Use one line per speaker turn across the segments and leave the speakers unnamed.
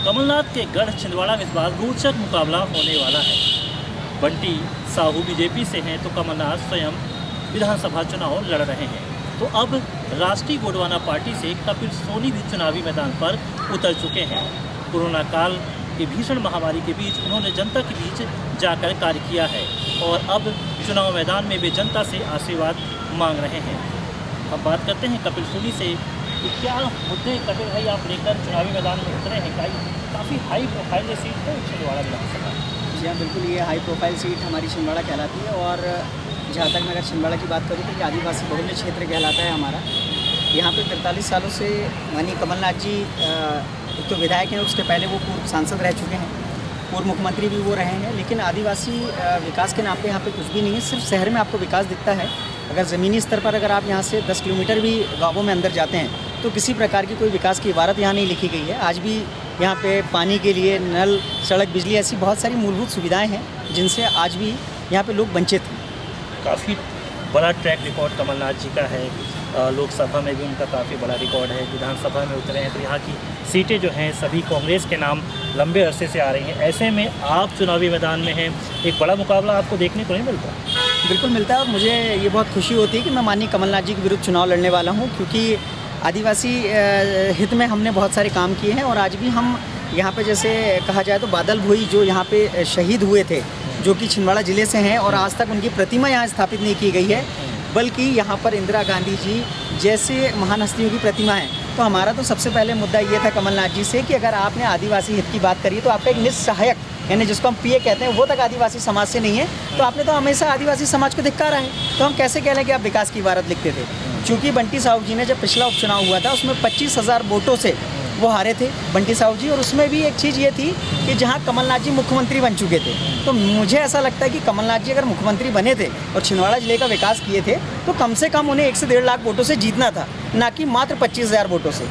कमलनाथ के गढ़ छिंदवाड़ा में इस बार रोचक मुकाबला होने वाला है। बंटी साहू बीजेपी से हैं तो कमलनाथ स्वयं विधानसभा चुनाव लड़ रहे हैं। तो अब राष्ट्रीय गोंडवाना पार्टी से कपिल सोनी भी चुनावी मैदान पर उतर चुके हैं। कोरोना काल की भीषण महामारी के बीच उन्होंने जनता के बीच जाकर कार्य किया है और अब चुनाव मैदान में वे जनता से आशीर्वाद मांग रहे हैं। अब बात करते हैं कपिल सोनी से कि क्या मुद्दे कपिल भाई आप लेकर चुनावी मैदान में उतरे हैं। काफ़ी हाई प्रोफाइल सीट है छिंदवाड़ा विधानसभा।
जी हाँ, बिल्कुल ये हाई प्रोफाइल सीट हमारी छिंदवाड़ा कहलाती है। और जहाँ तक मैं अगर छिंदवाड़ा की बात करूँ तो ये आदिवासी बहुल्य क्षेत्र कहलाता है हमारा। यहाँ पे 43 सालों से माननीय कमलनाथ जी एक तो विधायक हैं, उसके पहले वो पूर्व सांसद रह चुके हैं, पूर्व मुख्यमंत्री भी वो रहे हैं। लेकिन आदिवासी विकास के नाम पे यहाँ पे कुछ भी नहीं है। सिर्फ शहर में आपको विकास दिखता है। अगर ज़मीनी स्तर पर अगर आप यहाँ से 10 किलोमीटर भी गाँवों में अंदर जाते हैं तो किसी प्रकार की कोई विकास की इबारत यहाँ नहीं लिखी गई है। आज भी यहाँ पे पानी के लिए नल, सड़क, बिजली ऐसी बहुत सारी मूलभूत सुविधाएं हैं जिनसे आज भी यहाँ पे लोग वंचित हैं।
काफ़ी बड़ा ट्रैक रिकॉर्ड कमलनाथ जी का है। लोकसभा में भी उनका काफ़ी बड़ा रिकॉर्ड है। विधानसभा में उतरे हैं तो यहाँ की सीटें जो हैं सभी कांग्रेस के नाम लंबे अरसे से आ रही हैं। ऐसे में आप चुनावी मैदान में हैं, एक बड़ा मुकाबला आपको देखने को नहीं मिलता?
बिल्कुल मिलता है और मुझे ये बहुत खुशी होती है कि मैं माननीय कमलनाथ जी के विरुद्ध चुनाव लड़ने वाला हूँ, क्योंकि आदिवासी हित में हमने बहुत सारे काम किए हैं। और आज भी हम यहाँ पे जैसे कहा जाए तो बादल भोई जो यहाँ पे शहीद हुए थे, जो कि छिंदवाड़ा ज़िले से हैं और आज तक उनकी प्रतिमा यहाँ स्थापित नहीं की गई है, बल्कि यहाँ पर इंदिरा गांधी जी जैसे महान हस्तियों की प्रतिमा है। तो हमारा तो सबसे पहले मुद्दा ये था कमलनाथ जी से कि अगर आपने आदिवासी हित की बात करी तो आपका एक निस्सहायक, यानी जिसको हम पीए कहते हैं, वो तक आदिवासी समाज से नहीं है। तो आपने तो हमेशा आदिवासी समाज को धिक्कारा है। तो हम कैसे कह लें कि आप विकास की इबारत लिखते थे? चूँकि बंटी साहू जी ने जब पिछला उपचुनाव हुआ था उसमें 25,000 वोटों से वो हारे थे बंटी साहू जी। और उसमें भी एक चीज़ ये थी कि जहाँ कमलनाथ जी मुख्यमंत्री बन चुके थे। तो मुझे ऐसा लगता है कि कमलनाथ जी अगर मुख्यमंत्री बने थे और छिंदवाड़ा जिले का विकास किए थे तो कम से कम उन्हें 1 से 1.5 लाख वोटों से जीतना था, ना कि मात्र 25,000 वोटों से।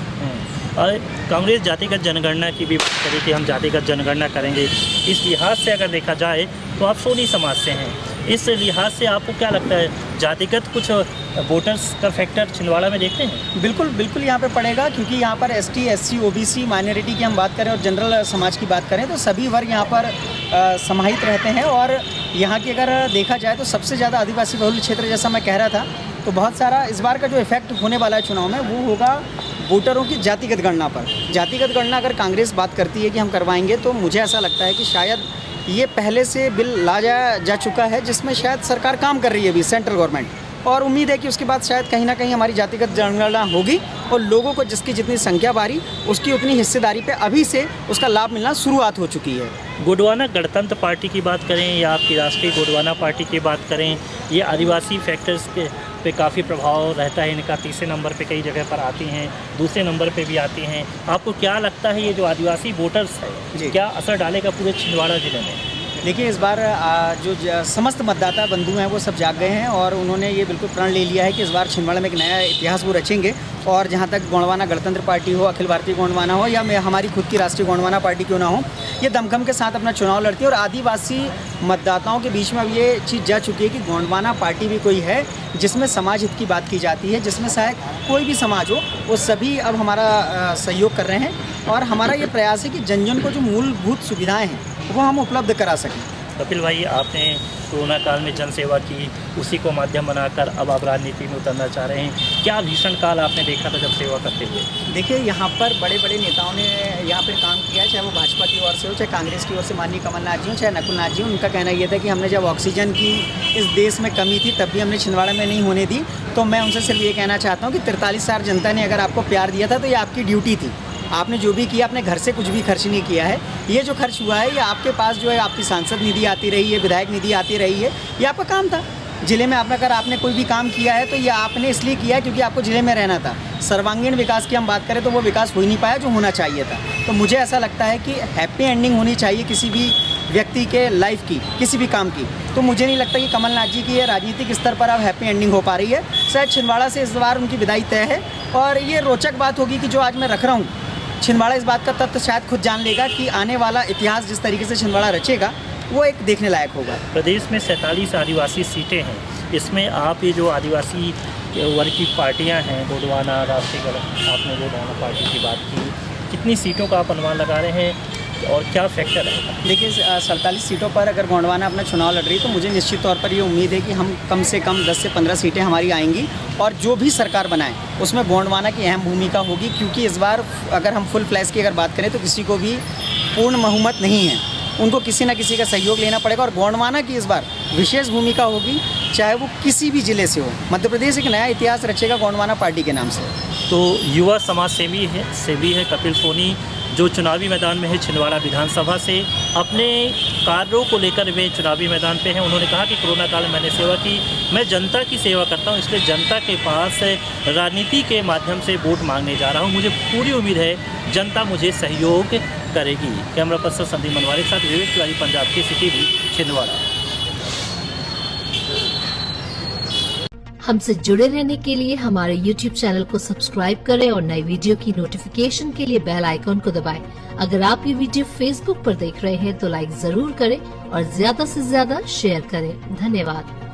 और कांग्रेस जातिगत जनगणना की भी बात करी कि हम जातिगत जनगणना करेंगे। इस लिहाज से अगर देखा जाए तो आप सोनी समाज से हैं। इस लिहाज से आपको क्या लगता है, जातिगत कुछ वोटर्स का फैक्टर छिंदवाड़ा में देखते हैं?
बिल्कुल बिल्कुल यहाँ पे पड़ेगा, क्योंकि यहाँ पर ST, SC, OBC माइनॉरिटी की हम बात करें और जनरल समाज की बात करें तो सभी वर्ग यहाँ पर समाहित रहते हैं। और यहाँ की अगर देखा जाए तो सबसे ज़्यादा आदिवासी बहुल क्षेत्र, जैसा मैं कह रहा था, तो बहुत सारा इस बार का जो इफेक्ट होने वाला है चुनाव में वो होगा वोटरों की जातिगत गणना पर। जातिगत गणना अगर कांग्रेस बात करती है कि हम करवाएंगे तो मुझे ऐसा लगता है कि शायद ये पहले से बिल लाया जा चुका है जिसमें शायद सरकार काम कर रही है अभी, सेंट्रल गवर्नमेंट। और उम्मीद है कि उसके बाद शायद कहीं ना कहीं हमारी जातिगत जनगणना होगी और लोगों को जिसकी जितनी संख्या बारी उसकी उतनी हिस्सेदारी पे अभी से उसका लाभ मिलना शुरुआत हो चुकी है।
गोंडवाना गणतंत्र पार्टी की बात करें या आपकी राष्ट्रीय गोंडवाना पार्टी की बात करें, ये आदिवासी फैक्टर्स के पे काफ़ी प्रभाव रहता है इनका। तीसरे नंबर पे कई जगह पर आती हैं, दूसरे नंबर पे भी आती हैं। आपको क्या लगता है ये जो आदिवासी वोटर्स है क्या असर डालेगा पूरे छिंदवाड़ा ज़िले में?
देखिए, इस बार जो समस्त मतदाता बंधु हैं वो सब जाग गए हैं और उन्होंने ये बिल्कुल प्रण ले लिया है कि इस बार छिंदवाड़ा में एक नया इतिहास वो रचेंगे। और जहाँ तक गोंडवाना गणतंत्र पार्टी हो, अखिल भारतीय गोंडवाना हो या हमारी खुद की राष्ट्रीय गोंडवाना पार्टी क्यों ना हो, ये दमखम के साथ अपना चुनाव लड़ती है। और आदिवासी मतदाताओं के बीच में अब ये चीज़ जा चुकी है कि गोंडवाना पार्टी भी कोई है जिसमें समाज हित की बात की जाती है, जिसमें शायद कोई भी समाज हो वो सभी अब हमारा सहयोग कर रहे हैं। और हमारा ये प्रयास है कि जन जन को जो मूलभूत सुविधाएँ हैं वो हम उपलब्ध करा सकें।
कपिल भाई, आपने कोरोना काल में जन सेवा की, उसी को माध्यम बनाकर अब आप राजनीति में उतरना चाह रहे हैं। क्या भीषण काल आपने देखा था जब सेवा करते हुए?
देखिए, यहाँ पर बड़े बड़े नेताओं ने यहाँ पर काम किया है, चाहे वो भाजपा की ओर से हो, चाहे कांग्रेस की ओर से माननीय कमलनाथ जी हो, चाहे नकुलनाथ जी हो। उनका कहना ये था कि हमने जब ऑक्सीजन की इस देश में कमी थी तब भी हमने छिंदवाड़ा में नहीं होने दी। तो मैं उनसे सिर्फ ये कहना चाहता हूँ कि 43 जनता ने अगर आपको प्यार दिया था तो ये आपकी ड्यूटी थी। आपने जो भी किया अपने घर से कुछ भी खर्च नहीं किया है। ये जो खर्च हुआ है ये आपके पास जो है आपकी सांसद निधि आती रही है, विधायक निधि आती रही है, ये आपका काम था। ज़िले में अगर आपने कोई भी काम किया है तो ये आपने इसलिए किया क्योंकि आपको ज़िले में रहना था। सर्वांगीण विकास की हम बात करें तो वो विकास हो ही नहीं पाया जो होना चाहिए था। तो मुझे ऐसा लगता है कि हैप्पी एंडिंग होनी चाहिए किसी भी व्यक्ति के लाइफ की, किसी भी काम की। तो मुझे नहीं लगता कि कमलनाथ जी की ये राजनीतिक स्तर पर अब हैप्पी एंडिंग हो पा रही है। शायद छिंदवाड़ा से इस बार उनकी विदाई तय है। और ये रोचक बात होगी कि जो आज मैं रख रहा हूँ, छिंदवाड़ा इस बात का तथ्य शायद खुद जान लेगा कि आने वाला इतिहास जिस तरीके से छिंदवाड़ा रचेगा वो एक देखने लायक होगा।
प्रदेश में 47 आदिवासी सीटें हैं, इसमें आप ये जो आदिवासी वर्ग की पार्टियां हैं, गोंडवाना, राष्ट्रीय आपने गोंडवाना पार्टी की बात की, कितनी सीटों का आप अनुमान लगा रहे हैं और क्या फैक्टर है?
देखिए 47 सीटों पर अगर गोंडवाना अपना चुनाव लड़ रही है तो मुझे निश्चित तौर पर ये उम्मीद है कि हम कम से कम 10 से 15 सीटें हमारी आएंगी और जो भी सरकार बनाए उसमें गोंडवाना की अहम भूमिका होगी, क्योंकि इस बार अगर हम फुल फ्लैश की अगर बात करें तो किसी को भी पूर्ण बहुमत नहीं है, उनको किसी न किसी का सहयोग लेना पड़ेगा और गोंडवाना की इस बार विशेष भूमिका होगी, चाहे वो किसी भी ज़िले से हो। मध्य प्रदेश एक नया इतिहास रचेगा गोंडवाना पार्टी के नाम से।
तो युवा समाज सेवी है कपिल सोनी, जो चुनावी मैदान में है छिंदवाड़ा विधानसभा से। अपने कार्यों को लेकर वे चुनावी मैदान पे हैं। उन्होंने कहा कि कोरोना काल में मैंने सेवा की, मैं जनता की सेवा करता हूं, इसलिए जनता के पास राजनीति के माध्यम से वोट मांगने जा रहा हूं। मुझे पूरी उम्मीद है जनता मुझे सहयोग करेगी। कैमरा पर्सन संदीप मनवारी के साथ विवेक तिवारी, पंजाब की सिटी छिंदवाड़ा।
हमसे जुड़े रहने के लिए हमारे YouTube चैनल को सब्सक्राइब करें और नई वीडियो की नोटिफिकेशन के लिए बेल आइकॉन को दबाएं। अगर आप ये वीडियो Facebook पर देख रहे हैं तो लाइक जरूर करें और ज्यादा से ज्यादा शेयर करें। धन्यवाद।